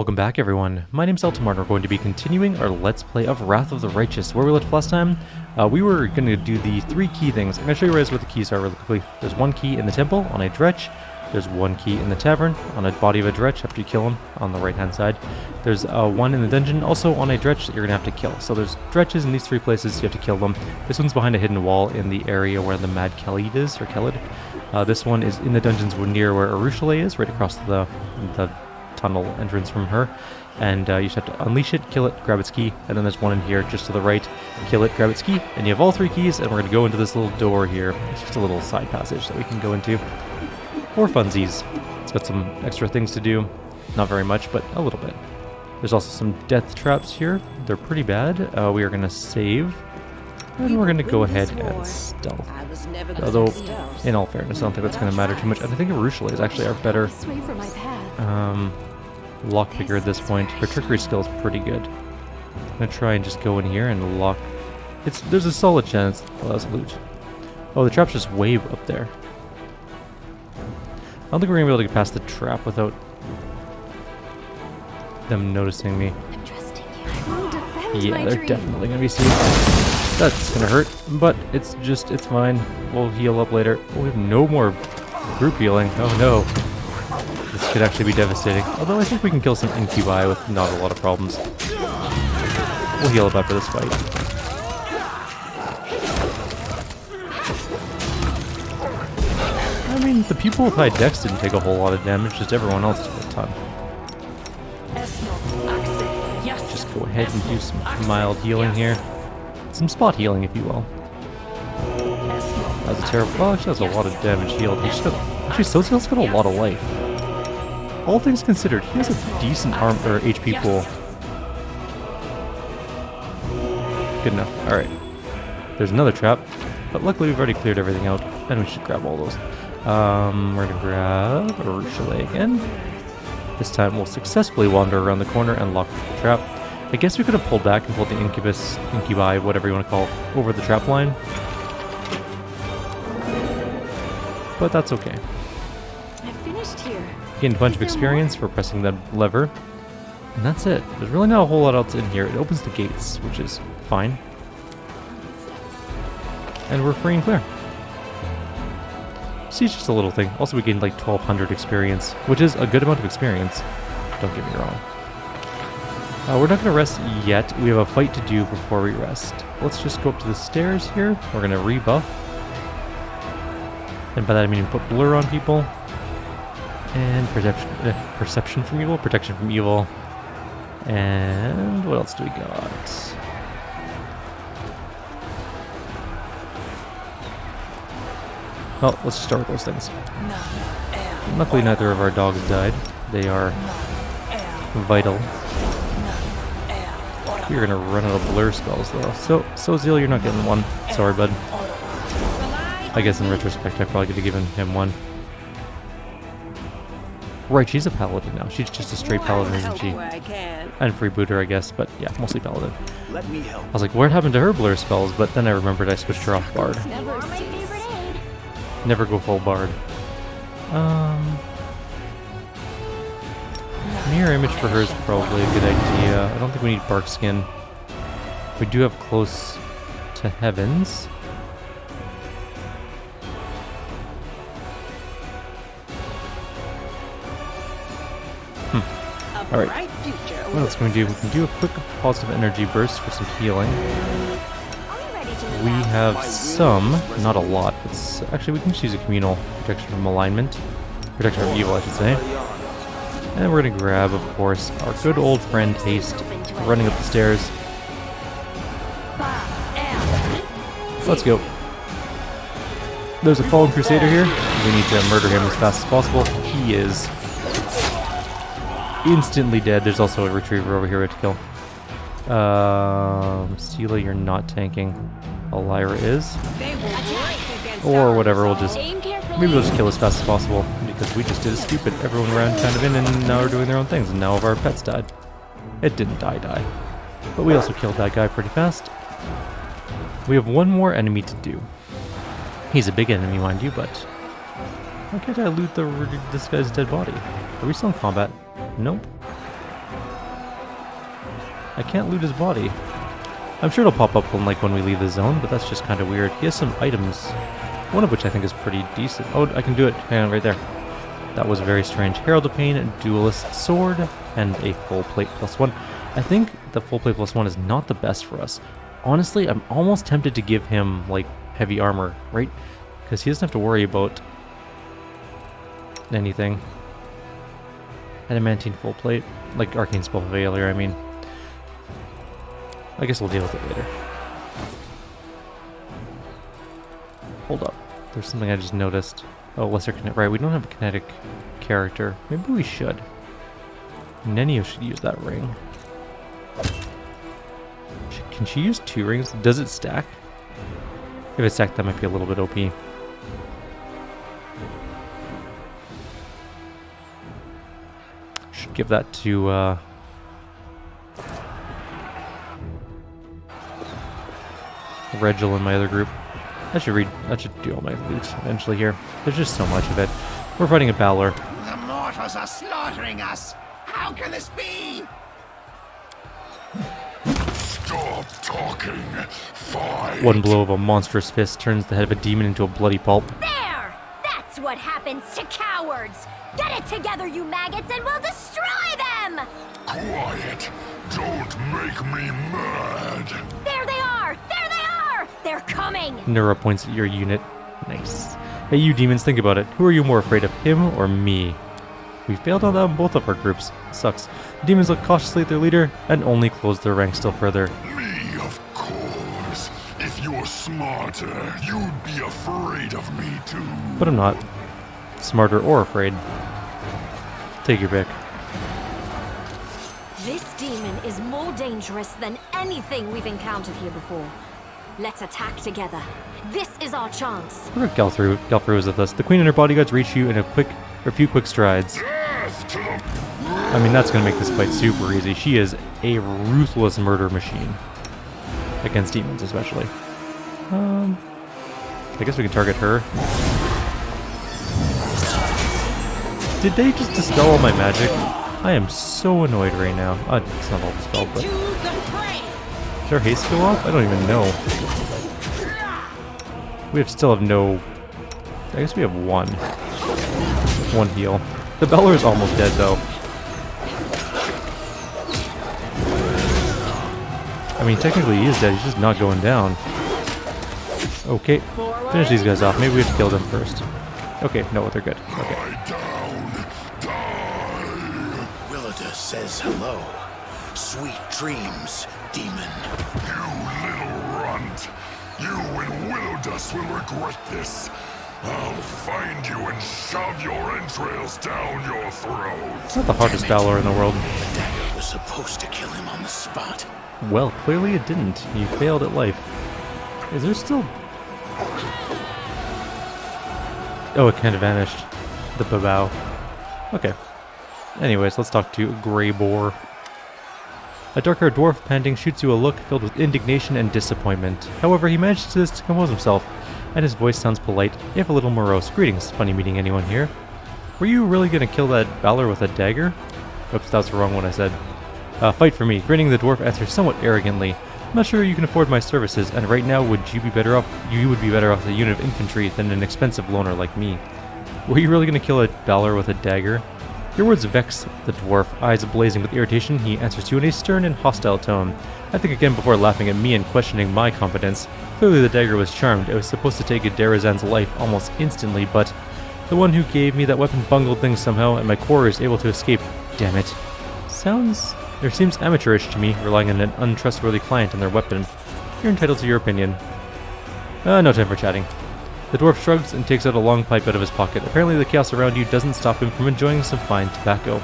Welcome back everyone, my name's Eltimar and we're going to be continuing our Let's Play of Wrath of the Righteous. Where we left last time, we were going to do the 3 key things. I'm going to show you guys what the keys are really quickly. There's 1 key in the temple on a dretch, there's 1 key in the tavern on a body of a dretch after you kill him on the right hand side. There's 1 in the dungeon also on a dretch that you're going to have to kill. So there's dretches in these 3 places, you have to kill them. This one's behind a hidden wall in the area where the Mad Khalid is, or Khalid. This one is in the dungeons near where Arushale is, right across the tunnel entrance from her, and you just have to unleash it, kill it, grab its key, and then there's 1 in here just to the right, kill it, grab its key, and you have all 3 keys, and we're going to go into this little door here. It's just a little side passage that we can go into for funsies. It's got some extra things to do, not very much, but a little bit. There's also some death traps here. They're pretty bad. We are going to save, and we're going to go ahead and stealth. Although, in all fairness, I don't think that's going to matter too much. I think Arushale is actually our better lockpicker at this point. Her trickery skill is pretty good. I'm going to try and just go in here and lock. There's a solid chance. Well, that was loot. Oh, the trap's just way up there. I don't think we're going to be able to get past the trap without them noticing me. Yeah, they're definitely going to be seeing. That's gonna hurt, but it's fine. We'll heal up later. Oh, we have no more group healing. Oh no. This could actually be devastating. Although I think we can kill some incubi with not a lot of problems. We'll heal up after this fight. I mean, the people with high dex didn't take a whole lot of damage, just everyone else took a ton. Just go ahead and do some mild healing here. Some spot healing, if you will. That was a terrible... Well, she has a lot of damage healed. Actually, Soziel's got a lot of life. All things considered, he has a decent or HP pool. Good enough. Alright. There's another trap, but luckily we've already cleared everything out, and we should grab all those. We're gonna grab Arushale again. This time we'll successfully wander around the corner and lock the trap. I guess we could have pulled back and pulled the incubi, whatever you want to call it, over the trap line. But that's okay. I finished here. Gained a bunch of experience for pressing that lever. And that's it. There's really not a whole lot else in here. It opens the gates, which is fine. And we're free and clear. See, it's just a little thing. Also, we gained like 1200 experience, which is a good amount of experience. Don't get me wrong. We're not going to rest yet. We have a fight to do before we rest. Let's just go up to the stairs here. We're going to rebuff. And by that I mean put blur on people. And perception from evil, protection from evil. And what else do we got? Well, let's start with those things. Luckily neither of our dogs died. They are vital. We're gonna run out of blur spells though. So Soziel, you're not getting 1. Sorry, bud. I guess in retrospect I probably could have given him 1. Right, she's a paladin now. She's just a straight paladin, isn't she? And freebooter, I guess, but yeah, mostly paladin. I was like, what happened to her blur spells? But then I remembered I switched her off bard. Never go full bard. Mirror image for her is probably a good idea. I don't think we need bark skin. We do have close to heavens. Alright. What else can we do? We can do a quick positive energy burst for some healing. We have some, not a lot, but actually we can just use a communal protection from alignment. Protection from evil, I should say. And we're going to grab, of course, our good old friend Haste, running up the stairs. Let's go. There's a fallen crusader here. We need to murder him as fast as possible. He is instantly dead. There's also a retriever over here we have to kill. Seela, you're not tanking. Elira is. Or whatever, maybe we'll just kill as fast as possible, because we just did a stupid. Everyone ran kind of in and now we're doing their own things, and now all of our pets died. It didn't die. But we also killed that guy pretty fast. We have 1 more enemy to do. He's a big enemy, mind you, but why can't I loot this guy's dead body? Are we still in combat? Nope. I can't loot his body. I'm sure it'll pop up when we leave the zone, but that's just kind of weird. He has some items, one of which I think is pretty decent. Oh, I can do it. Hang on, right there. That was very strange. Herald of Pain, Duelist Sword, and a full plate +1. I think the full plate +1 is not the best for us. Honestly, I'm almost tempted to give him, like, heavy armor, right? Because he doesn't have to worry about anything. Adamantine full plate. Like, Arcane Spell Failure, I mean. I guess we'll deal with it later. Hold up. There's something I just noticed. Oh, lesser kinetic. Right, we don't have a kinetic character. Maybe we should. Nenio should use that ring. Can she use 2 rings? Does it stack? If it stacked, that might be a little bit OP. Should give that to, Regil in my other group. That should do all my loot eventually here. There's just so much of it. We're fighting a Balor. The mortals are slaughtering us! How can this be? Stop talking! Fight! One blow of a monstrous fist turns the head of a demon into a bloody pulp. There! That's what happens to cowards! Get it together, you maggots, and we'll destroy them! Quiet! Don't make me mad! There they are! There they are! They're coming! Nura points at your unit. Nice. Hey, you demons, think about it. Who are you more afraid of, him or me? We failed on both of our groups. Sucks. The demons look cautiously at their leader and only close their ranks still further. Me, of course. If you're smarter, you'd be afraid of me too. But I'm not. Smarter or afraid. Take your pick. This demon is more dangerous than anything we've encountered here before. Let's attack together. This is our chance. Look at Galthru is with us. The queen and her bodyguards reach you in a few quick strides. Death to the... I mean, that's going to make this fight super easy. She is a ruthless murder machine. Against demons, especially. I guess we can target her. Did they just dispel all my magic? I am so annoyed right now. It's not all dispelled, but... Is our haste still off? I don't even know. We still have no... I guess we have one. One heal. The Balor is almost dead, though. I mean, technically he is dead. He's just not going down. Okay. Finish these guys off. Maybe we have to kill them first. Okay, no, they're good. Okay. Lie down. Die. Willida says hello. Sweet dreams, demon. You little runt. You and Willow Dust will regret this. I'll find you and shove your entrails down your throat. It's not the hardest Balor in the world. The dagger was supposed to kill him on the spot. Well, clearly it didn't. You failed at life. Is there still... Oh, it kind of vanished. The babao. Okay. Anyways, let's talk to Grey Boar. A dark-haired dwarf panting shoots you a look filled with indignation and disappointment. However, he manages to compose himself, and his voice sounds polite, if a little morose. Greetings, funny meeting anyone here. Were you really gonna kill that Balor with a dagger? Oops, that was the wrong one I said. Fight for me. Grinning, the dwarf answers somewhat arrogantly. I'm not sure you can afford my services, and right now you would be better off with a unit of infantry than an expensive loner like me. Were you really gonna kill a Balor with a dagger? Your words vex the dwarf. Eyes blazing with irritation, he answers you in a stern and hostile tone. I think again before laughing at me and questioning my competence. Clearly the dagger was charmed. It was supposed to take a Daeran's life almost instantly, but the one who gave me that weapon bungled things somehow, and my core is able to escape. Damn it. Seems amateurish to me, relying on an untrustworthy client and their weapon. You're entitled to your opinion. No time for chatting. The dwarf shrugs and takes out a long pipe out of his pocket. Apparently the chaos around you doesn't stop him from enjoying some fine tobacco.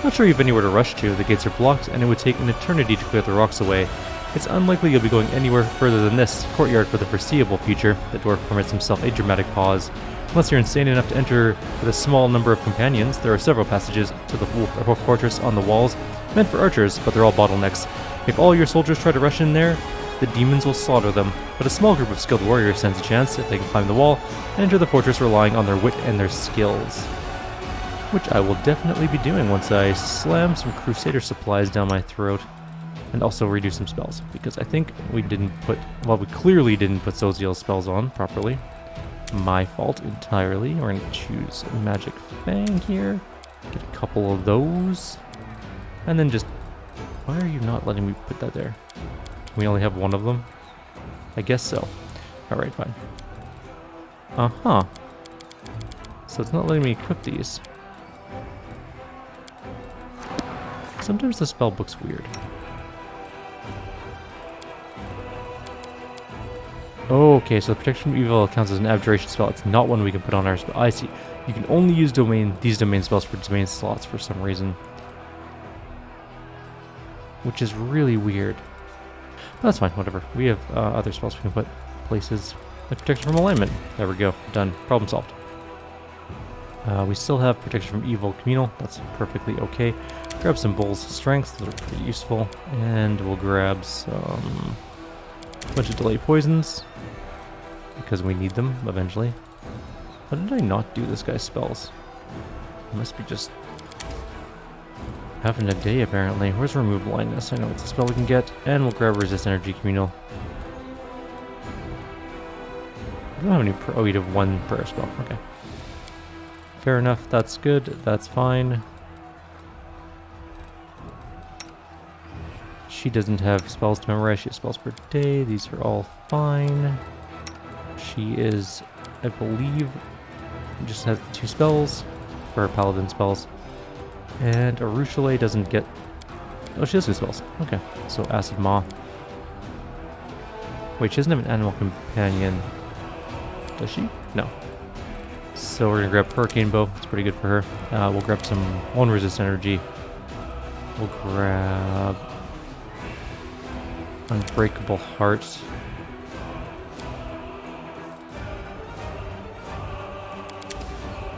Not sure you have anywhere to rush to. The gates are blocked, and it would take an eternity to clear the rocks away. It's unlikely you'll be going anywhere further than this courtyard for the foreseeable future. The dwarf permits himself a dramatic pause. Unless you're insane enough to enter with a small number of companions, there are several passages to the fortress on the walls, meant for archers, but they're all bottlenecks. If all your soldiers try to rush in there, the demons will slaughter them. But a small group of skilled warriors stands a chance if they can climb the wall and enter the fortress relying on their wit and their skills. Which I will definitely be doing once I slam some Crusader supplies down my throat. And also redo some spells, because I think we didn't put, well, we clearly didn't put Soziel's spells on properly. My fault entirely. We're going to choose Magic Fang here. Get a couple of those. And then just, why are you not letting me put that there? We only have one of them? I guess so. Alright, fine. Uh-huh. So it's not letting me equip these. Sometimes the spell book's weird. Okay, so the Protection from Evil counts as an abjuration spell. It's not one we can put on our spell. I see. You can only use these domain spells for domain slots for some reason. Which is really weird. That's fine, whatever. We have other spells we can put places. Like Protection from Alignment. There we go. Done. Problem solved. We still have Protection from Evil Communal. That's perfectly okay. Grab some Bull's Strength. Those are pretty useful. And we'll grab some... bunch of Delay Poisons. Because we need them eventually. How did I not do this guy's spells? It must be just... having a day, apparently. Where's Remove Blindness? I know it's a spell we can get. And we'll grab Resist Energy Communal. I don't have any... oh, we have one prayer spell. Okay. Fair enough. That's good. That's fine. She doesn't have spells to memorize. She has spells per day. These are all fine. She is, I believe, just has 2 spells for her paladin spells. And Arushale doesn't get... oh, she has 2 spells. Okay, so Acid Maw. Wait, she doesn't have an animal companion. Does she? No. So we're going to grab Hurricane Bow. It's pretty good for her. We'll grab some 1 Resist Energy. We'll grab... Unbreakable Heart.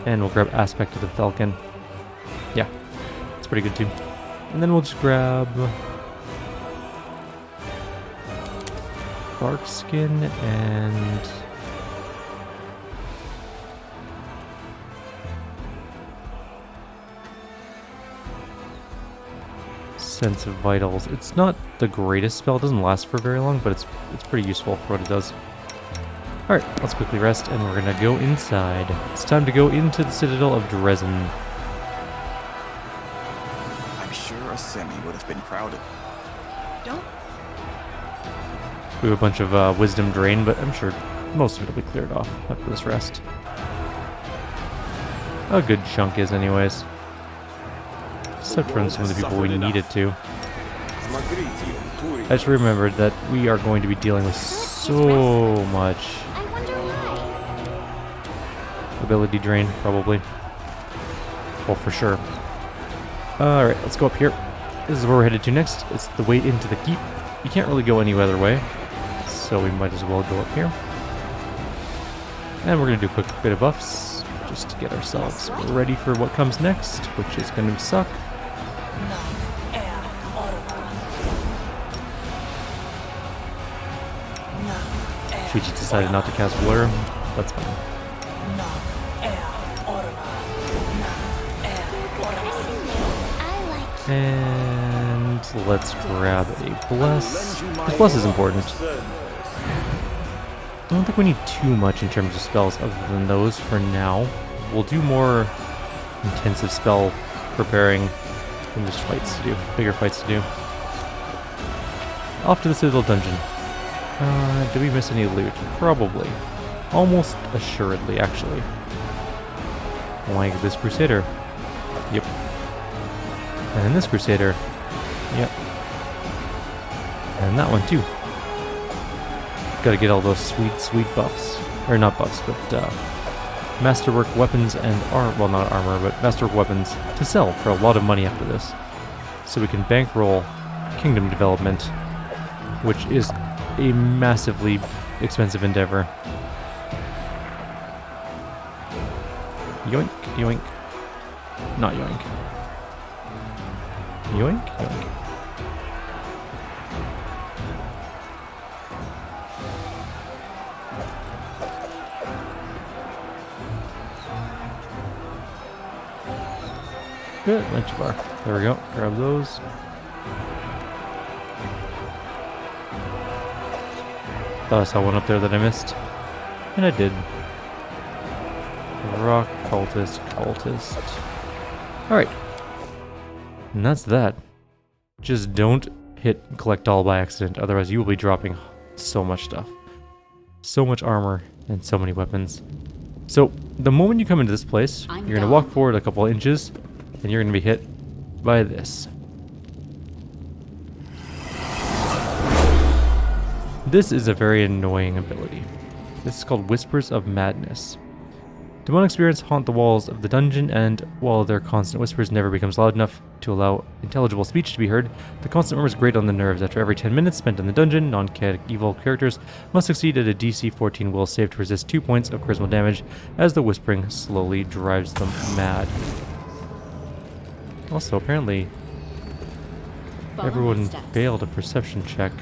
And we'll grab Aspect of the Falcon. Yeah, it's pretty good too. And then we'll just grab... Bark Skin and... Sense of Vitals. It's not the greatest spell. It doesn't last for very long, but it's pretty useful for what it does. Alright, let's quickly rest, and we're gonna go inside. It's time to go into the Citadel of Drezen. I'm sure a Semi would have been proud of... Don't... We have a bunch of Wisdom Drain, but I'm sure most of it will be cleared off after this rest. A good chunk is anyways. Except from some of the people we needed to. I just remembered that we are going to be dealing with so much I wonder why. ability drain, probably. Well, for sure. Alright, let's go up here. This is where we're headed to next. It's the way into the keep. You can't really go any other way, so we might as well go up here. And we're going to do a quick bit of buffs, just to get ourselves ready for what comes next, which is going to suck. She just decided not to cast Blur. That's fine. And let's grab a Bless. This Bless is important. I don't think we need too much in terms of spells other than those for now. We'll do more intensive spell preparing when there's fights to do, bigger fights to do. Off to the Citadel Dungeon. Did we miss any loot? Probably. Almost assuredly, actually. Like this Crusader. Yep. And then this Crusader. Yep. And that one too. Gotta get all those sweet, sweet buffs. Or not buffs, but masterwork weapons and armor. Well, not armor, but masterwork weapons to sell for a lot of money after this. So we can bankroll kingdom development, which is a massively expensive endeavor. Yoink, yoink. Not yoink. Yoink, yoink. Good, lunch bar. There we go. Grab those. Thought I saw one up there that I missed. And I did. Rock, cultist, cultist. Alright. And that's that. Just don't hit collect all by accident, otherwise you will be dropping so much stuff. So much armor and so many weapons. So, the moment you come into this place, you're going to walk forward a couple inches, and you're going to be hit by this. This is a very annoying ability. This is called Whispers of Madness. Demonic spirits haunt the walls of the dungeon, and while their constant whispers never becomes loud enough to allow intelligible speech to be heard, the constant murmurs grate on the nerves. After every 10 minutes spent in the dungeon, non-chaotic evil characters must succeed at a DC 14 will save to resist 2 points of charisma damage as the whispering slowly drives them mad. Also, apparently, everyone failed a perception check,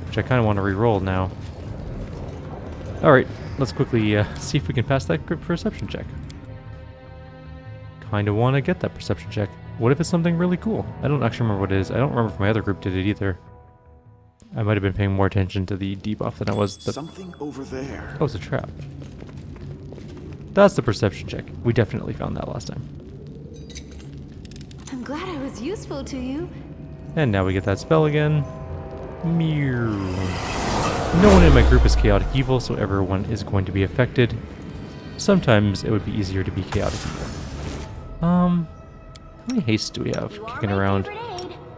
which I kind of want to re-roll now. Alright, let's quickly see if we can pass that perception check. Kind of want to get that perception check. What if it's something really cool? I don't actually remember what it is. I don't remember if my other group did it either. I might have been paying more attention to the debuff than I was the... Something over there. Oh, it's a trap. That's the perception check. We definitely found that last time. I'm glad I was useful to you. And now we get that spell again. Mew. No one in my group is chaotic evil, so everyone is going to be affected. Sometimes it would be easier to be chaotic evil. How many haste do we have kicking around?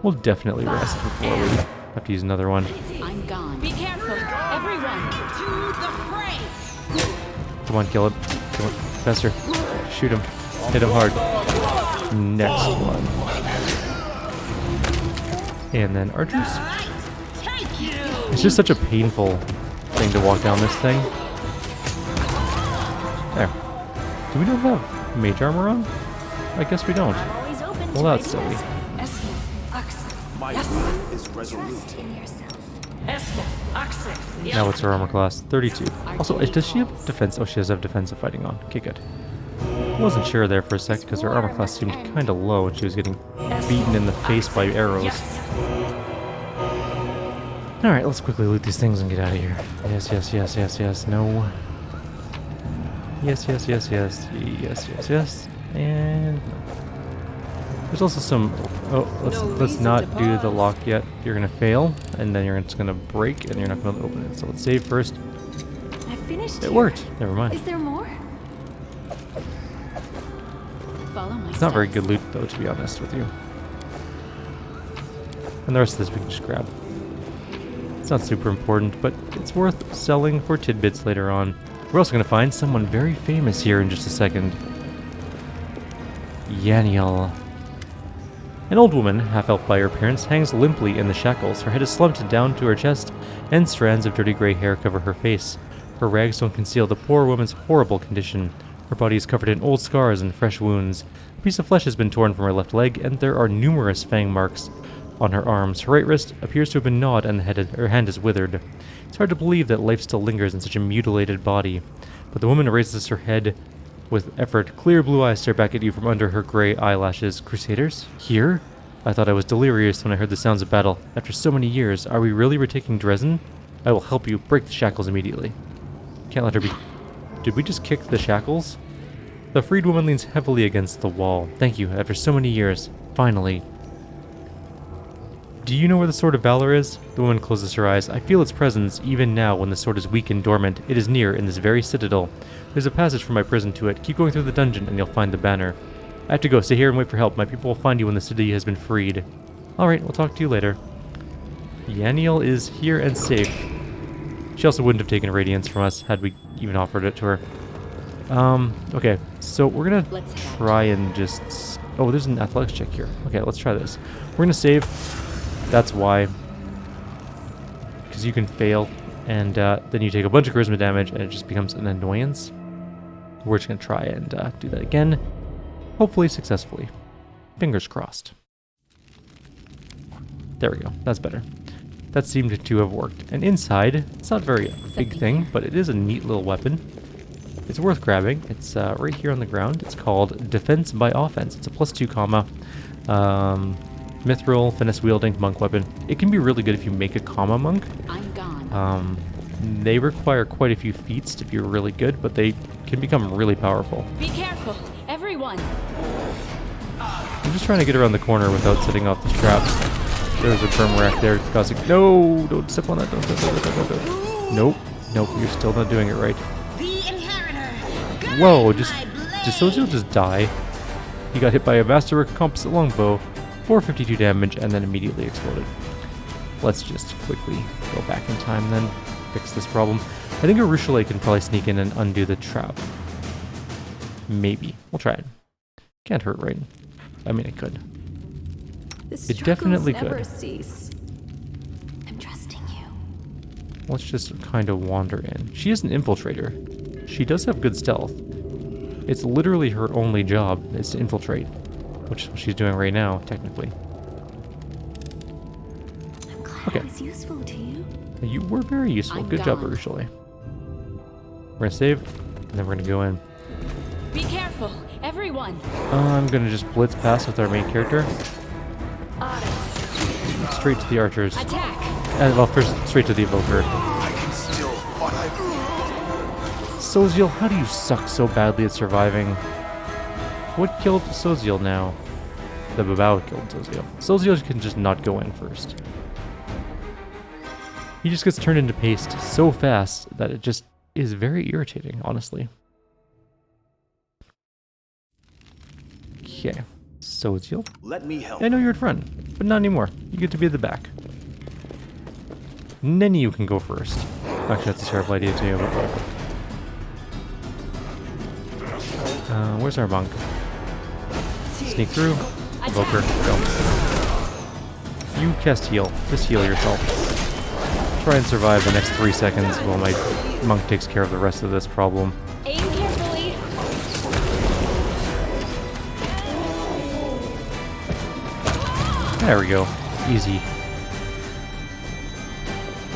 We'll definitely rest before we have to use another one. I'm gone. Be careful, everyone. To the fray. Come on, kill it. Come on, faster. Shoot him. Hit him hard. Next one. And then archers. It's just such a painful thing to walk down this thing. There. Do we not have mage armor on? I guess we don't. Well, that's silly. My will is resolute. Now what's her armor class? 32. Also, does she have defense? Oh, she does have defensive fighting on. Okay, good. Wasn't sure there for a sec because her armor class seemed kind of low and she was getting beaten in the face by arrows. Alright, let's quickly loot these things and get out of here. Yes, yes, yes, yes, yes, no. Yes, yes, yes, yes, yes, yes, yes, and no. There's also some... Oh, let's not do the lock yet. You're gonna fail, and then you're just gonna break, and you're not gonna open it. So let's save first. I finished. It worked. Never mind. Is there more? Follow my It's not very good loot, though, to be honest with you. And the rest of this we can just grab. It's not super important, but it's worth selling for tidbits later on. We're also going to find someone very famous here in just a second. Yaniel. An old woman, half-elf by her appearance, hangs limply in the shackles. Her head is slumped down to her chest, and strands of dirty gray hair cover her face. Her rags don't conceal the poor woman's horrible condition. Her body is covered in old scars and fresh wounds. A piece of flesh has been torn from her left leg, and there are numerous fang marks on her arms. Her right wrist appears to have been gnawed, and her hand is withered. It's hard to believe that life still lingers in such a mutilated body. But the woman raises her head with effort. Clear blue eyes stare back at you from under her gray eyelashes. Crusaders? Here? I thought I was delirious when I heard the sounds of battle. After so many years, are we really retaking Drezen? I will help you. Break the shackles immediately. Can't let her be... Did we just kick the shackles? The freed woman leans heavily against the wall. Thank you. After so many years. Finally. Do you know where the Sword of Balor is? The woman closes her eyes. I feel its presence even now when the sword is weak and dormant. It is near, in this very citadel. There's a passage from my prison to it. Keep going through the dungeon and you'll find the banner. I have to go. Stay here and wait for help. My people will find you when the city has been freed. Alright, we'll talk to you later. Yaniel is here and safe. She also wouldn't have taken Radiance from us had we even offered it to her. Okay, so we're gonna try and just... Oh, there's an athletics check here. Okay, let's try this. We're gonna save. That's why. Because you can fail, and then you take a bunch of charisma damage, and it just becomes an annoyance. We're just gonna try and do that again. Hopefully successfully. Fingers crossed. There we go. That's better. That seemed to have worked. And inside, it's not very big thing, but it is a neat little weapon. It's worth grabbing. It's right here on the ground. It's called Defense by Offense. It's a +2 comma. Mithril, finesse wielding, monk weapon. It can be really good if you make a comma monk. I'm gone. They require quite a few feats to be really good, but they can become really powerful. Be careful, everyone. I'm just trying to get around the corner without setting off the traps. There's a Murack there causing... No! Don't step on that. Don't step on that. Don't. Nope. Nope. You're still not doing it right. Whoa! Did Soziel just die? He got hit by a Masterwork composite longbow, 452 damage, and then immediately exploded. Let's just quickly go back in time then, fix this problem. I think a Ruchelet can probably sneak in and undo the trap. Maybe. We'll try it. Can't hurt, right? I mean, it could. It definitely could. Cease. I'm trusting you. Let's just kind of wander in. She is an infiltrator. She does have good stealth. It's literally her only job is to infiltrate, which is what she's doing right now, technically. I'm glad I was useful to you. You were very useful. Good job, Ruchelet. We're gonna save, and then we're gonna go in. Be careful, everyone. I'm gonna just blitz past with our main character. Straight to the archers. Attack. And well, first straight to the evoker. I can still fight. Soziel, how do you suck so badly at surviving? What killed Soziel now? The Babao killed Soziel. Soziel can just not go in first. He just gets turned into paste so fast that it just is very irritating, honestly. Okay, Soziel. Let me help. I know you're a friend, but not anymore. You get to be at the back. And then you can go first. Actually, that's a terrible idea too, but whatever. Where's our monk? Sneak through. Evoker, go. You cast heal. Just heal yourself. Try and survive the next 3 seconds while my monk takes care of the rest of this problem. Aim carefully. There we go. Easy.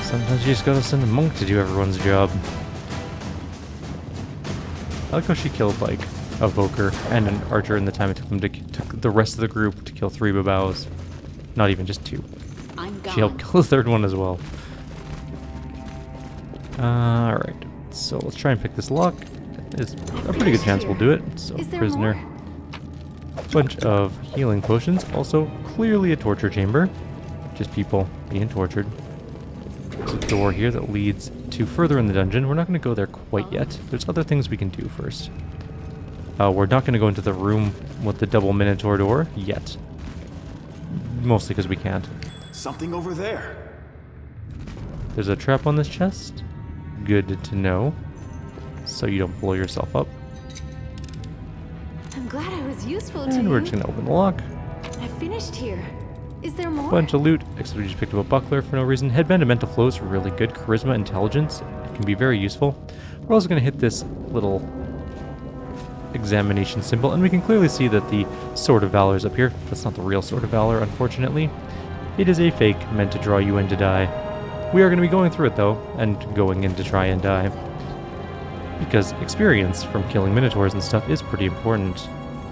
Sometimes you just gotta send a monk to do everyone's job. I like how she killed, like, a Evoker and an Archer in the time it took them to took the rest of the group to kill 3 Babaos. Not even, just 2. I'm gone. She helped kill the 3rd one as well. Alright, so let's try and pick this lock. It's a pretty good chance we'll do it. So, prisoner. Bunch of healing potions. Also, clearly a torture chamber. Just people being tortured. There's a door here that leads to further in the dungeon. We're not going to go there quite yet. There's other things we can do first. We're not going to go into the room with the double Minotaur door yet. Mostly because we can't. Something over there. There's a trap on this chest. Good to know. So you don't blow yourself up. I'm glad I was useful to you. And we're just going to open the lock. I finished here. Is there more? Bunch of loot, except we just picked up a buckler for no reason. Headband and mental flow is really good. Charisma, intelligence, it can be very useful. We're also going to hit this little examination symbol, and we can clearly see that the Sword of Valor is up here. That's not the real Sword of Valor, unfortunately. It is a fake meant to draw you in to die. We are going to be going through it, though, and going in to try and die. Because experience from killing Minotaurs and stuff is pretty important.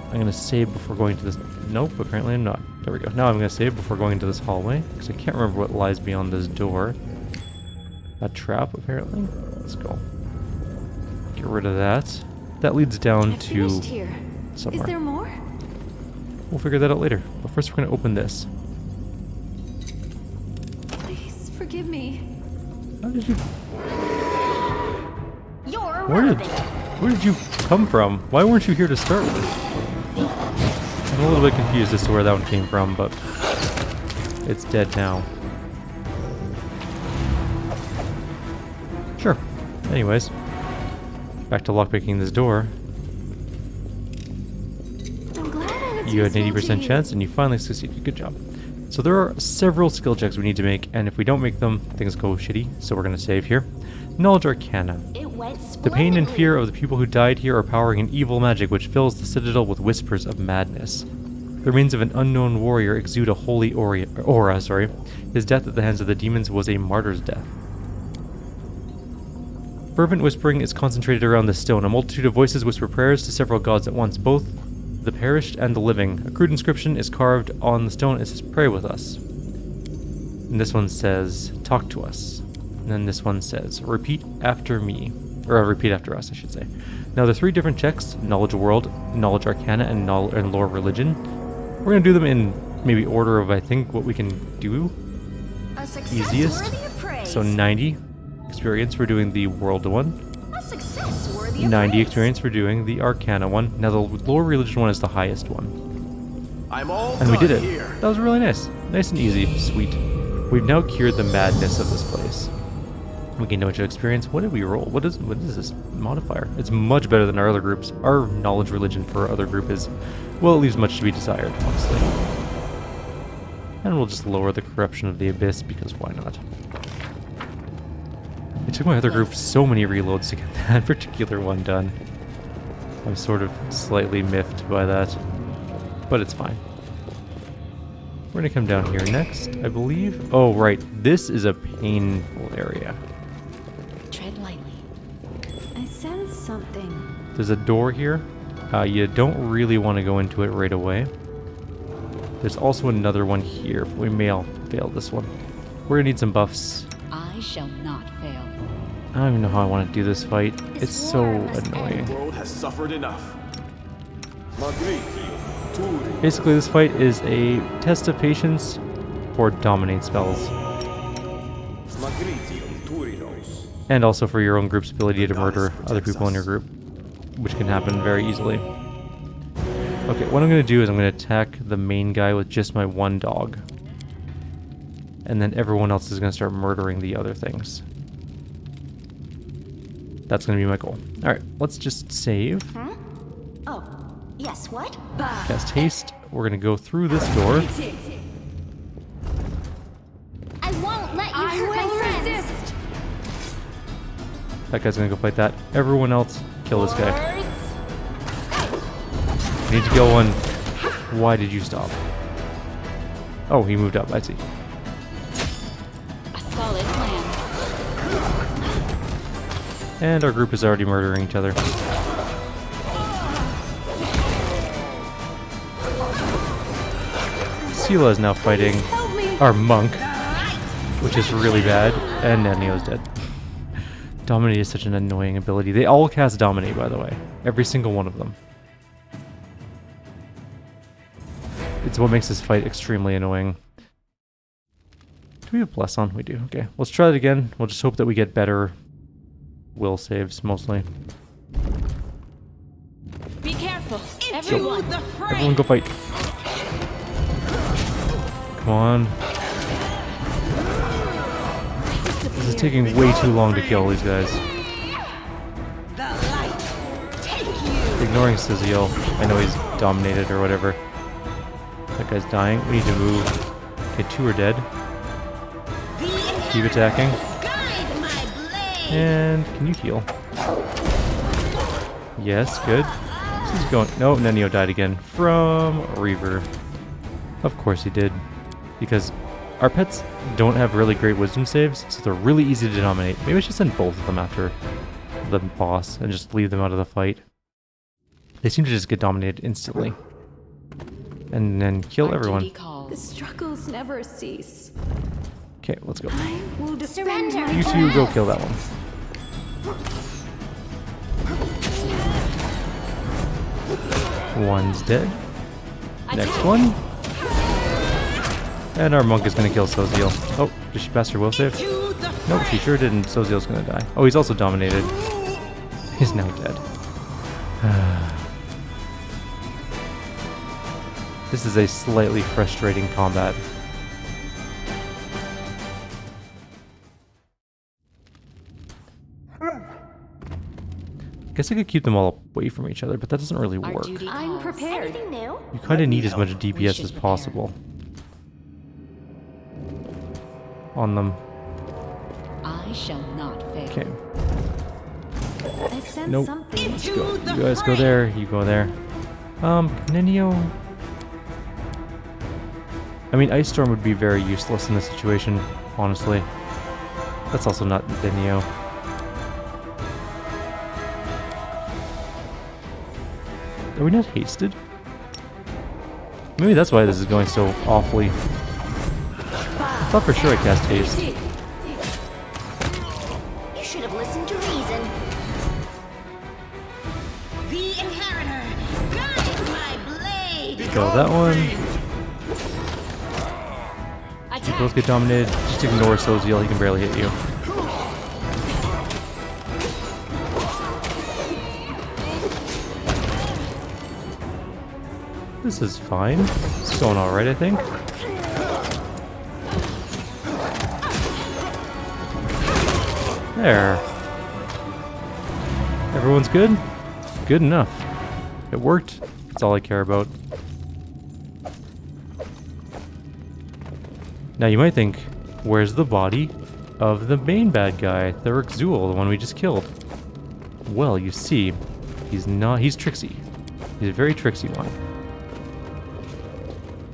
I'm going to save before going to this... Nope, apparently I'm not. There we go. Now I'm going to save before going into this hallway, because I can't remember what lies beyond this door. A trap, apparently. Let's go. Get rid of that. That leads down to here. somewhere. Is there more? We'll figure that out later. But first we're going to open this. Please forgive me. How did you... You're Where did you come from? Why weren't you here to start with? I'm a little bit confused as to where that one came from, but it's dead now. Sure. Anyways, back to lockpicking this door. I'm glad I was You had an useful to 80% you. chance, and you finally succeeded. Good job. So there are several skill checks we need to make, and if we don't make them, things go shitty. So we're going to save here. Knowledge Arcana. It went The pain and splendidly. fear of the people who died here are powering an evil magic which fills the citadel with whispers of madness. The remains of an unknown warrior exude a holy aura. His death at the hands of the demons was a martyr's death. Fervent whispering is concentrated around the stone. A multitude of voices whisper prayers to several gods at once, both the perished and the living. A crude inscription is carved on the stone. It says, "Pray with us." And this one says, "Talk to us." And then this one says, repeat after me. Or repeat after us, I should say. Now, there are 3 different checks: Knowledge World, Knowledge Arcana, and Lore Religion. We're going to do them in maybe order of, I think, what we can do A success easiest. worthy of praise. So 90 experience for doing the World one. A success worthy of 90 praise. experience for doing the Arcana one. Now, the Lore Religion one is the highest one. I'm all And we did done it. here. That was really nice. Nice and easy. Sweet. We've now cured the madness of this place. We gain knowledge experience. What did we roll? What is this modifier? It's much better than our other groups. Our knowledge religion for our other group is, well, it leaves much to be desired, honestly. And we'll just lower the corruption of the abyss, because why not? It took my other group so many reloads to get that particular one done. I'm sort of slightly miffed by that, but it's fine. We're gonna come down here next, I believe. Oh, right. This is a painful area. Tread lightly. I sense something. There's a door here. You don't really want to go into it right away. There's also another one here. We may all fail this one. We're gonna need some buffs. I shall not fail. I don't even know how I want to do this fight. It's so war must annoying. The world has suffered enough. Basically, this fight is a test of patience for dominate spells. And also for your own group's ability to murder other people in your group, which can happen very easily. Okay, what I'm going to do is I'm going to attack the main guy with just my one dog. And then everyone else is going to start murdering the other things. That's going to be my goal. Alright, let's just save. Oh, yes, what? Cast haste. We're going to go through this door. I won't let you hurt my friends. That guy's going to go fight that. Everyone else, kill this guy. We need to kill one. Why did you stop? Oh, he moved up. I see. A solid plan. And our group is already murdering each other. Sela is now fighting our monk, which is really bad, and Nenio's dead. Dominate is such an annoying ability. They all cast Dominate, by the way. Every single one of them. It's what makes this fight extremely annoying. Do we have Bless on? We do. Okay, let's try it again. We'll just hope that we get better will saves, mostly. Be careful, everyone. Everyone go fight. Come on. This is taking way too long to kill these guys. Ignoring Siziel. I know he's dominated or whatever. That guy's dying. We need to move. Okay, 2 are dead. Keep attacking. And can you heal? Yes, good. This is going. No, Nenio died again from Reaver. Of course he did. Because our pets don't have really great wisdom saves, so they're really easy to dominate. Maybe I should send both of them after the boss and just leave them out of the fight. They seem to just get dominated instantly. And then kill Our everyone. duty calls. The struggles never cease. Okay, let's go. I will defend Surrender. my You two go kill that one. One's dead. Next one. And our monk is going to kill Soziel. Oh, did she pass her will save? Nope, she sure didn't. Soziel's going to die. Oh, he's also dominated. He's now dead. This is a slightly frustrating combat. Guess I could keep them all away from each other, but that doesn't really Our work. duty I'm calls. prepared. Anything new? You kind of need as much We DPS should as prepare. possible on them. I shall not fail. Okay, I sense nope. something. Let's go. You guys go there. You go there. Nenio. I mean, Ice Storm would be very useless in this situation, honestly. That's also not Nenio. Are we not hasted? Maybe that's why this is going so awfully. I thought for sure I cast haste. should have listened to reason. The inheritor guides my blade. Kill that one. You Attack. both get dominated. Just ignore Soziel, he can barely hit you. This is fine. It's going alright, I think. There. Everyone's good? Good enough. It worked. That's all I care about. Now you might think, where's the body of the main bad guy, the Xul, the one we just killed? Well, you see, he's tricksy. He's a very tricksy one.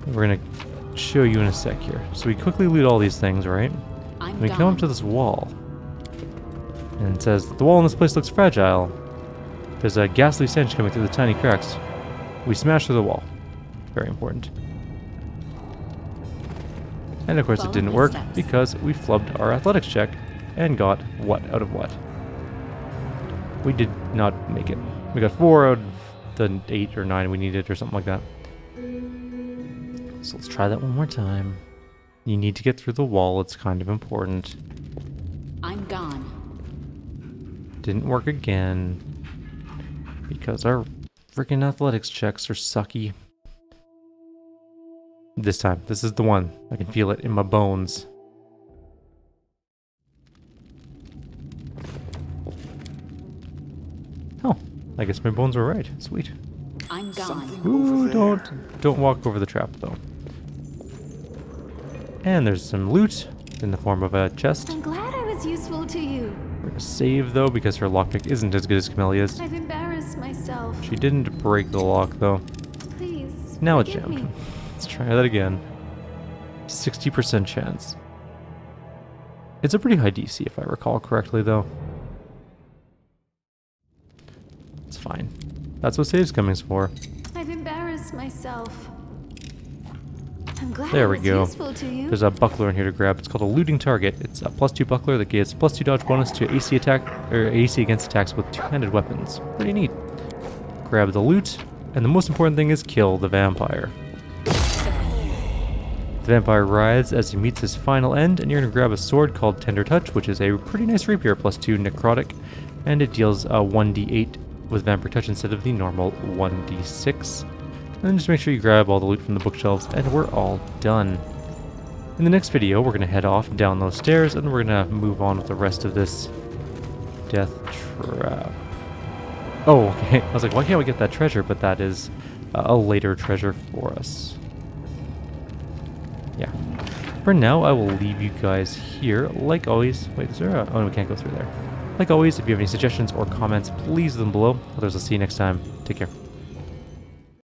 We're gonna show you in a sec here. So we quickly loot all these things, right? And we come up to this wall. And it says, the wall in this place looks fragile. There's a ghastly stench coming through the tiny cracks. We smash through the wall. Very important. And of course it didn't work because we flubbed our athletics check and got what out of what? We did not make it. We got 4 out of the 8 or 9 we needed or something like that. So let's try that one more time. You need to get through the wall, it's kind of important. I'm gone. Didn't work again. Because our freaking athletics checks are sucky. This time, this is the one. I can feel it in my bones. Oh, I guess my bones were right. Sweet. I'm gone. Ooh, don't walk over the trap though. And there's some loot in the form of a chest. I'm glad I was useful to you. We're gonna save though because her lockpick isn't as good as Camelia's. I've embarrassed myself. She didn't break the lock though. Please. Now it's forgive jammed. me. Let's try that again. 60% chance. It's a pretty high DC if I recall correctly though. It's fine. That's what saves coming's for. I've embarrassed myself. I'm glad There I we was go. useful to you. There's a buckler in here to grab. It's called a looting target. It's a +2 buckler that gives +2 dodge bonus to AC attack or AC against attacks with two-handed weapons. Pretty neat. Grab the loot, and the most important thing is kill the vampire. The vampire writhes as he meets his final end, and you're gonna grab a sword called Tender Touch, which is a pretty nice rapier, +2 necrotic, and it deals 1d8 with vampire touch instead of the normal 1d6. And then just make sure you grab all the loot from the bookshelves, and we're all done. In the next video, we're going to head off down those stairs, and we're going to move on with the rest of this death trap. Oh, okay. I was like, why can't we get that treasure? But that is a later treasure for us. Yeah. For now, I will leave you guys here. Like always, wait, is there a... Oh, no, we can't go through there. Like always, if you have any suggestions or comments, please leave them below. Others, I'll see you next time. Take care.